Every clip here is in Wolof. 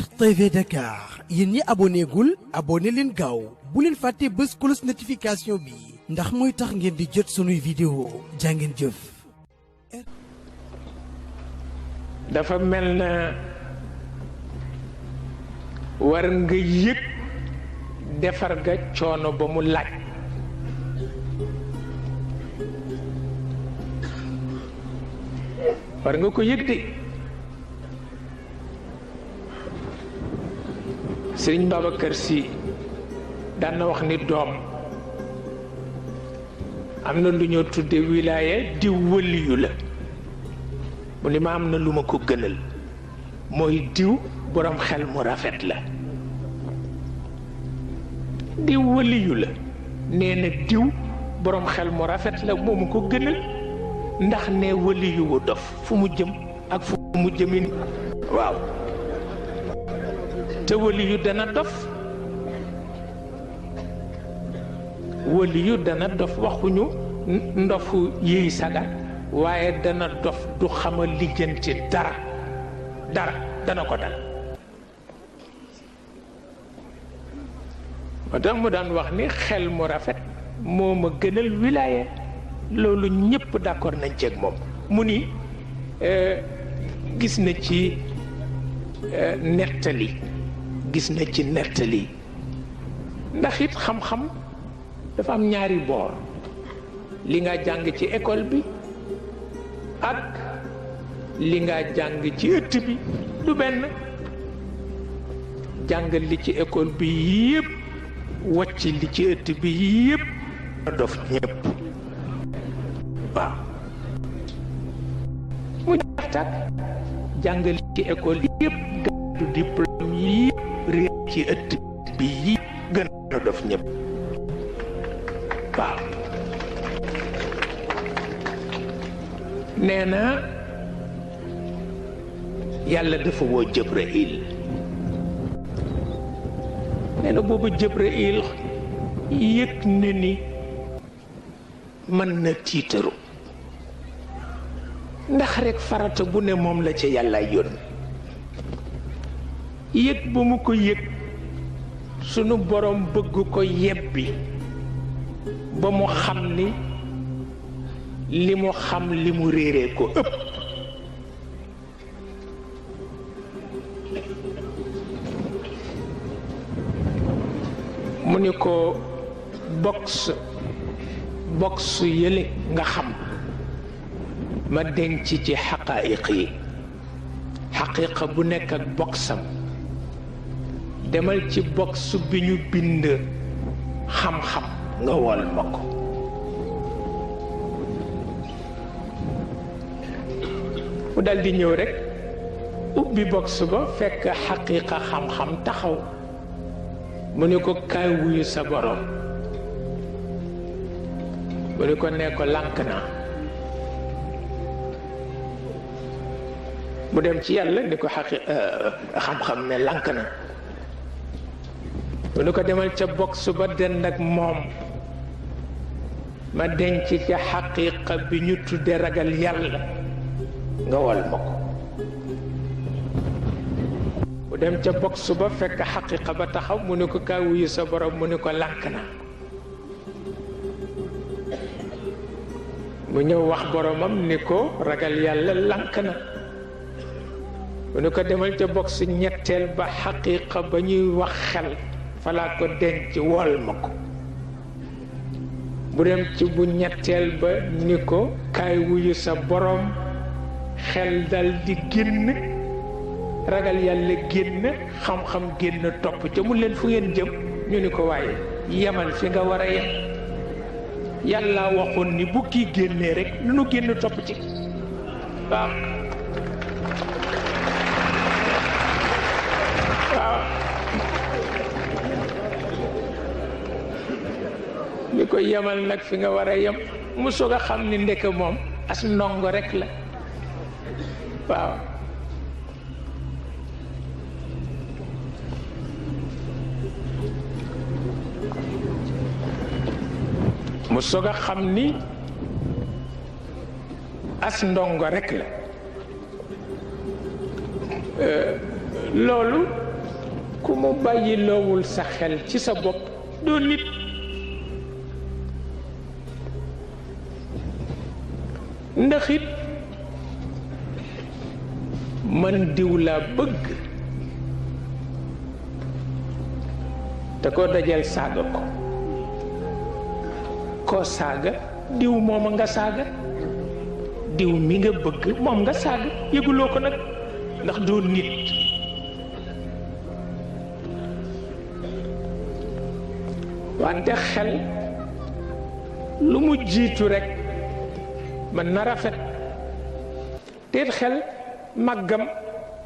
RTV Dakar yéen ñi abonné gul abonné leen gaaw bu leen fàtte bës cloche notification bi ndax mooy tax ngeen di jot sunuy vidéo jàngeen jëf. dafa mel na war nga yëg defar ga coono ba mu laaj. war nga ko yëg de. Sëriñ Babacar Sy daan na wax ni doom am na lu ñoo tudde wilaya diw wëliyu la mu ni ma am na lu ma ko gënal mooy diw borom xel mu rafet la. diw wëliyu la nee na diw borom xel mu rafet la moo ma ko gënal ndax ne wëliyu wu dof fu mu jëm ak fu mu jëmin waaw te wëliyu dana dof wëliyu dana dof waxuñu ndofu yiy sagar waaye dana dof du xama lijjanti dara dana ko dal. moo tax mu daan wax ni xel mu rafet moo ma gënal wilaya loolu ñëpp d'accord nañ ceeg moom mu ni gis na ci nettali ndax it xam-xam dafa am ñaari boor li nga jàng ci école bi ak li nga jàng ci ëtt bi du benn. jàng li ci école bi yépp wàcc li ci ëtt bi yépp dof ñépp waaw mu jaxtak jàng li ci école yépp gàddu diplôme yépp réer ci ëtt bi yi gën a dof ñépp waaw. nee na yàlla dafa woo Jibril nee na boobu Jibril yëg na ni mën na tiitaru ndax rekk farata bu ne moom la ca yàlla yónni yëg ba mu ko yëg sunu borom bëgg ko yebbi ba mu xam ni li mu xam li mu réeree ko ëpp. mu ni ko box yële nga xam ma denc ci xaqaayiq yi xaqiiqa bu nekk ak boxam demal ci box bi ñu bind xam-xam nga wol ma ko. mu daldi ñëw rekk ubbi box ba fekk xaqiiqa xam-xam taxaw mu ni ko kaay wuyu sa borom mu ni ko nee ko lànk naa mu dem ci yàlla ni ko xam-xam ne lànk na mu ni ko demal ca box ba dend ak moom ma denc ca xaqiiqa bi ñu tudde ragal yàlla nga wol ma ko. mu dem ca box ba fekk xaqiiqa ba taxaw mu ni ko kaa wuyu sa borom mu ni ko lànk na mu ñëw wax boromam ni ko ragal yàlla lànk na mu ni ko demal ca box ñetteel ba xaqiiqa ba ñuy wax xel falaa ko denc wol ma ko. bu dem ci bu ñetteel ba ni ko kaay wuyu sa borom xel dal di génn ragal yàlla génn xam-xam génn topp ca mu leen fu ngeen jëm ñu ni ko waaye yemal fi nga war a yem yàlla waxoon ni bu kii génnee rek lu nu génn topp ci waaw. waaw li ko yemal nag fi nga war a yem mu soog a xam ni ndeke moom as ndongo rek la waaw. mu soog a xam ni as ndongo rek la loolu ku mu bàyyi loowul sa xel ci sa bopp doo nit. ndax it man diw laa bëgg te koo dajal saaga ko koo saaga diw mooma nga saaga diw mi nga bëgg moom nga saaga yëguloo ko nag ndax doo nit. wante xel lu mu jiitu rekk mën na rafet te xel màggam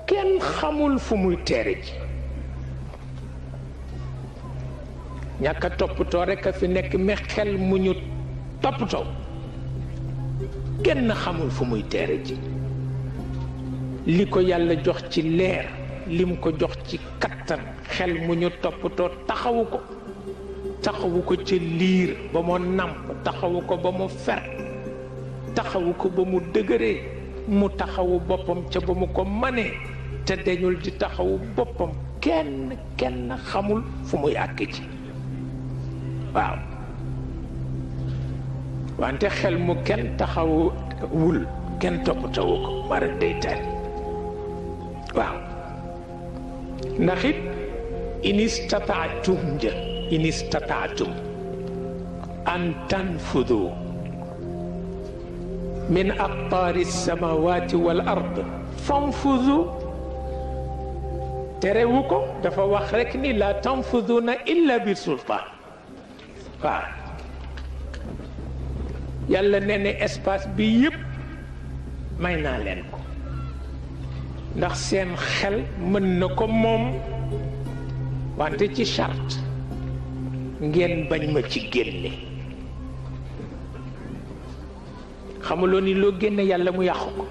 kenn xamul fu muy teere ji. ñàkk a toppatoo rekk a fi nekk mais xel mu ñu toppatoo kenn xamul fu muy teere ji. li ko yàlla jox ci leer lim ko jox ci kattan xel mu ñu toppatoo taxawu ko ca liir ba mu nàmp taxawu ko ba mu fer taxawu ko ba mu dëgëree mu taxawu boppam ca ba mu ko manee te dañul di taxawu boppam kenn xamul fu muy àgg ci. waaw wante xel mu kenn taxawul kenn toppatawu ko mara day taal. waaw ndax it in istataatum an tanfudu min aqtaari samawati wal ard fanfudu terewu ko dafa wax rekk ni la tanfuduna illa bi sultaan. waaw yàlla nee na espace bi yépp may naa leen ko ndax seen xel mën na ko moom wante ci charte ngeen bañ ma ci génne. xamuloo ni loo génne yàlla mu yàqu ko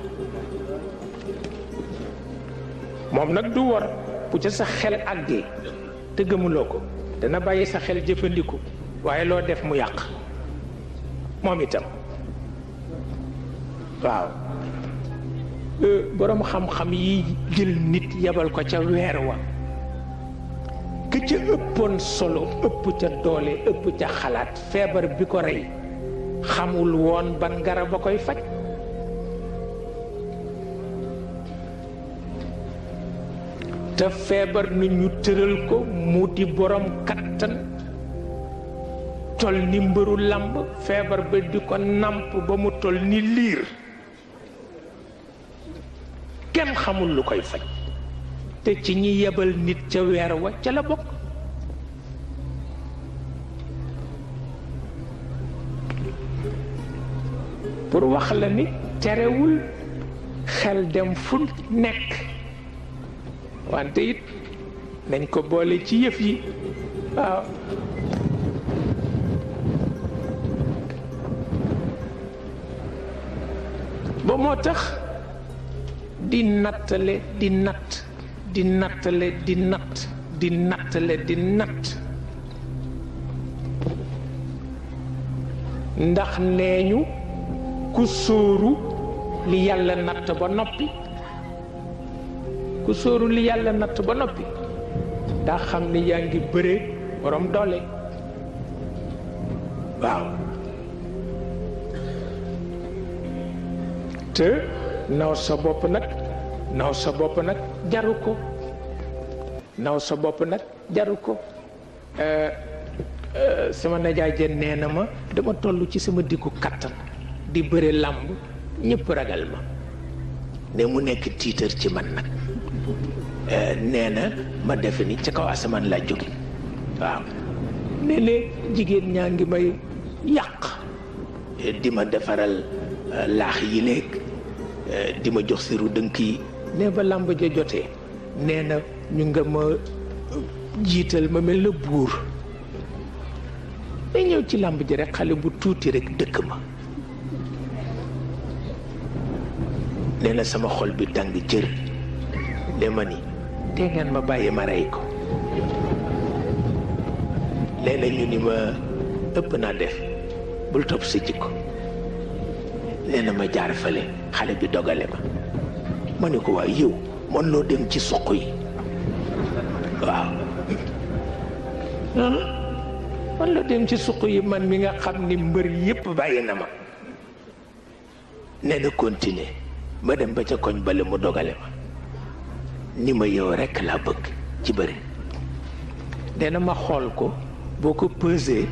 moom nag du war bu ca sa xel àggee te gëmuloo ko dana bàyyi sa xel jëfandiku waaye loo def mu yàq moom itam. waaw boroom xam-xam yi jël nit yebal ko ca weer wa ka ca ëppoon solo ëpp ca doole ëpp ca xalaat feebar bi ko rey xamul woon ban garab a koy faj. te feebar na ñu tëral ko mu di boroom kattan tol ni mbëru làmb feebar ba di ko nàmp ba mu tol ni liir kenn xamul lu koy faj te ci ñi yebal nit ca weer wa ca la bokk. pour wax la ni terewul xel dem fu nekk wante it nañ ko boole ci yëf yi. waaw ba moo tax di nattale di natt di nattale di natt di nattale di natt ndax nee ñu ku sóoru li yàlla natt ba noppi ku sóoru li yàlla natt ba noppi daa xam ni yaa ngi bëree borom doole. waaw te naw sa bopp nag jaru ko naw sa bopp nag jaru ko. sama najaay jën nee na ma dama toll ci sama diggu kattan di bëre làmb ñëpp ragal ma ne mu nekk tiitar ci man nag. nee na ma defe ni ca kaw asamaan laa jóge. waaw ne ne jigéen ñaa ngi may yàq di ma defaral laax yi léeg di ma jox siru dënk yi ne ba làmb ja jotee nee na ñu nga ma jiital ma mel na buur day ñëw ci làmb ji rek xale bu tuuti rek dëkk ma. nee na sama xol bi tàng jër ne ma ni te ngeen ma bàyyi ma rey ko. nee na ñu ni ma ëpp naa def bul topp sa jikko. nee na ma jaar fale xale bi dogale ma ne ko waa yow mën loo dem ci suq yi walla dem ci suq yi man mi nga xam ni mbër yépp bàyyi na ma. nee na continuer ba dem ba ca koñ bale mu dogale ma ni ma yow rekk laa bëgg ci bëri. nee na ma xool ko boo ko pesé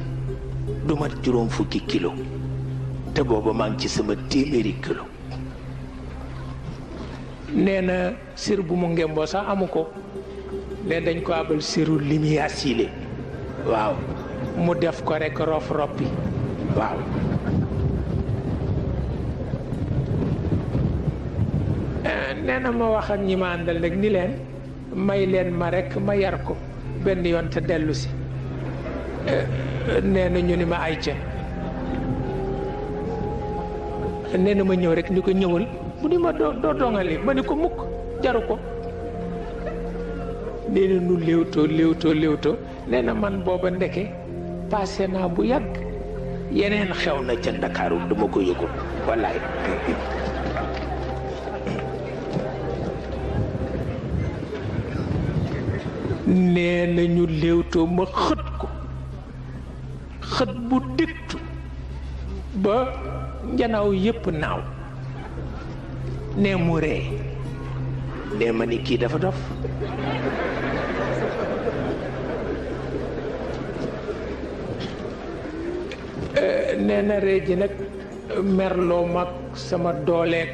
du mat juróom fukki kilo te booba maa ngi ci sama téeméeri kilo. nee na sir bu mu ngemboo sax amu ko ne dañ ko abal siru limiyaasile waaw mu def ko rekk rof roppi waaw. nee na ma wax ak ñi ma àndal nag ni leen may leen ma rekk ma yar ko benn yoon te dellu si. nee na ñu ni ma ay ca nee na ma ñëw rekk ni ko ñëwal mu ni ma doo dongali ma ni ko mukk jaru ko. nee na nu léewtoo nee na man booba ndeke passé naa bu yàgg yeneen xew na ca Ndakaaru dama ko yëgul wallaay. nee na ñu léewtoo ma xët ko xët bu diktu ba njanaaw yépp naaw. nee mu ree nee ma ni kii dafa dof. nee na ree ji nag merloo mag sama dooleeg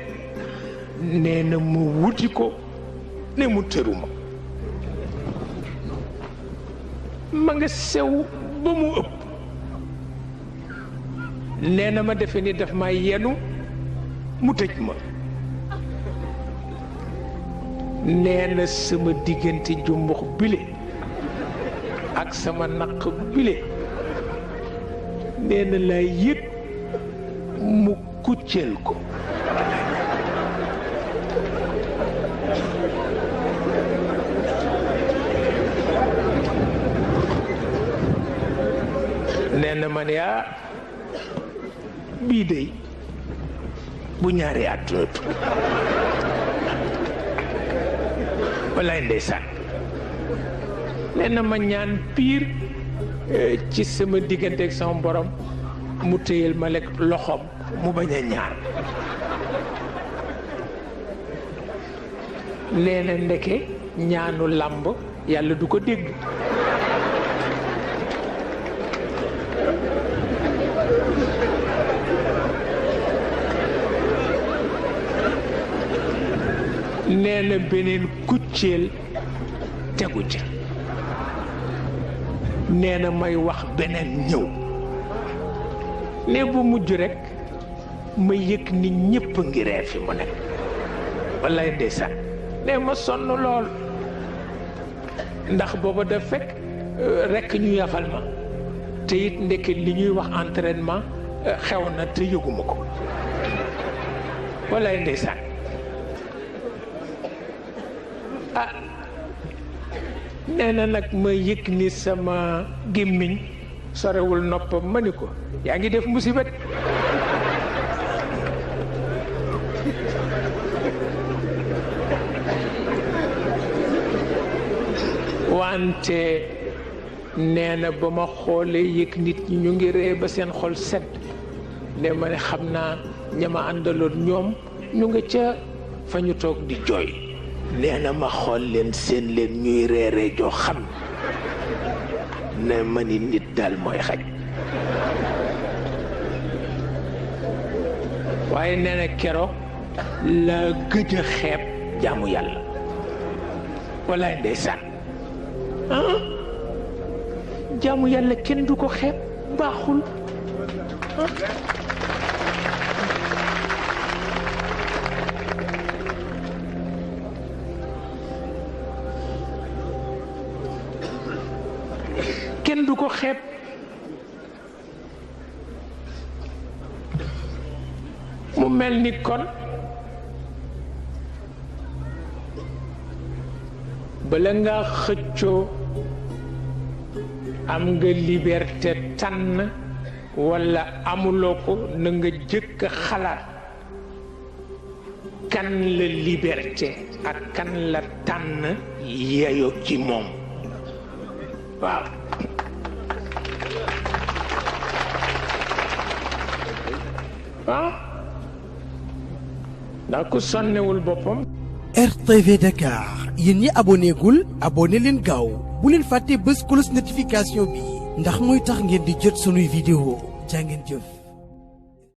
nee na mu wuti ko ne mu tëru ma. ma nga sew ba mu ëpp. nee na ma defe ni daf may yenu mu tëj ma. nee na sama diggante jumbux bile ak sama naq bile nee na laa yëg mu kucceel ko. nee na ma ne bii dey bu ñaari àttunatu wallaay ndeysaan. nee na ma ñaan piir ci sama diggante ak sama borom mu téyel ma lekk loxoom mu bañ a ñaar. nee na ndeke ñaanu làmb yàlla du ko dégg. nee na beneen kucceel tegu ca. nee na may wax beneen ñëw. ne bu mujj rekk ma yëg ni ñépp ngi ree fi mu nekk wallaay ndeysaan. ne ma sonn lool ndax booba daf fekk rekk ñu yafal ma te it ndeke li ñuy wax entraînement xew na te yëguma ko wallaay ndeysaan. nee na nag ma yëg ni sama gémmiñ sorewul noppam ma ni ko yaa ngi def musiba de. wante nee na ba ma xoolee yëg nit ñi ñu ngi ree ba seen xol sedd ne ma ne xam naa ñama àndaloon ñoom ñu nga ca fa ñu toog di jooy. nee na ma xool leen seen leen ñuy reere joo xam ne ma ni nit daal mooy xaj. waaye nee na keroog la gëj a xeeb jaamu yàlla wallaay ndeysaan. jaamu yàlla kenn du ko xeeb baaxul. kenn du ko xeeb. mu mel ni kon bala nga xëccoo am nga liberté tànn walla amuloo ko na nga jëkk xalaat kan la liberté ak kan la tànn yeyo ci moom. waaw waaw ndax ku sonnewul boppam. RTV Dakar yéen ñi abonné gul abonné leen gaaw bu leen fàtte bës cloche notification bi ndax mooy tax ngeen di jot sunuy vidéo jaa ngeen jëf.